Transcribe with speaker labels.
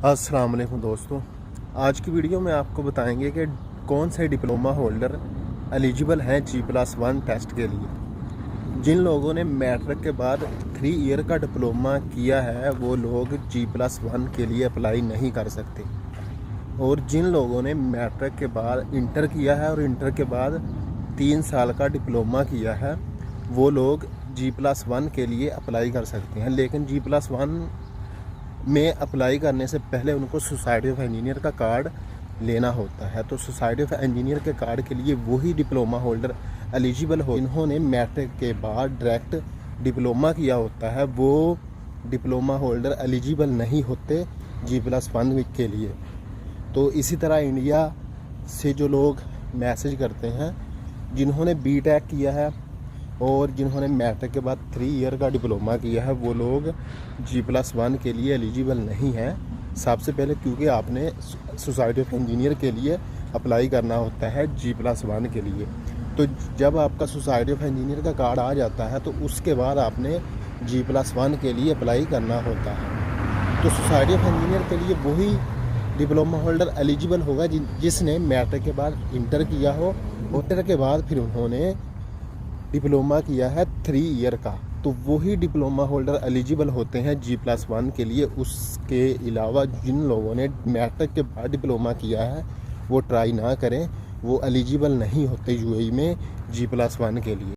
Speaker 1: अस्सलाम वालेकुम दोस्तों, आज की वीडियो में आपको बताएंगे कि कौन से डिप्लोमा होल्डर एलिजिबल हैं G+1 टेस्ट के लिए। जिन लोगों ने मैट्रिक के बाद 3 ईयर का डिप्लोमा किया है वो लोग G+1 के लिए अप्लाई नहीं कर सकते, और जिन लोगों ने मैट्रिक के बाद इंटर किया है और इंटर के बाद 3 साल का डिप्लोमा किया है वो लोग G+1 के लिए अप्लाई कर सकते हैं। लेकिन G+1 में अप्लाई करने से पहले उनको सोसाइटी ऑफ इंजीनियर का कार्ड लेना होता है। तो सोसाइटी ऑफ इंजीनियर के कार्ड के लिए वही डिप्लोमा होल्डर एलिजिबल हो इन्होंने मैट्रिक के बाद डायरेक्ट डिप्लोमा किया होता है, वो डिप्लोमा होल्डर एलिजिबल नहीं होते G+1 के लिए। तो इसी तरह इंडिया से जो लोग मैसेज करते हैं जिन्होंने बीटेक किया है और जिन्होंने मैट्रिक के बाद 3 ईयर का डिप्लोमा किया है वो लोग G+1 के लिए एलिजिबल नहीं हैं। सबसे पहले क्योंकि आपने सोसाइटी ऑफ इंजीनियर के लिए अप्लाई करना होता है G+1 के लिए। तो जब आपका सोसाइटी ऑफ इंजीनियर का कार्ड आ जाता है तो उसके बाद आपने G+1 के लिए अप्लाई करना होता है। तो सोसाइटी ऑफ इंजीनियर के लिए वही डिप्लोमा होल्डर एलिजिबल होगा जिसने मैट्रिक के बाद इंटर किया हो, इंटर के बाद फिर उन्होंने डिप्लोमा किया है 3 ईयर का, तो वही डिप्लोमा होल्डर एलिजिबल होते हैं G+1 के लिए। उसके अलावा जिन लोगों ने मैट्रिक के बाद डिप्लोमा किया है वो ट्राई ना करें, वो एलिजिबल नहीं होते यूएई में G+1 के लिए।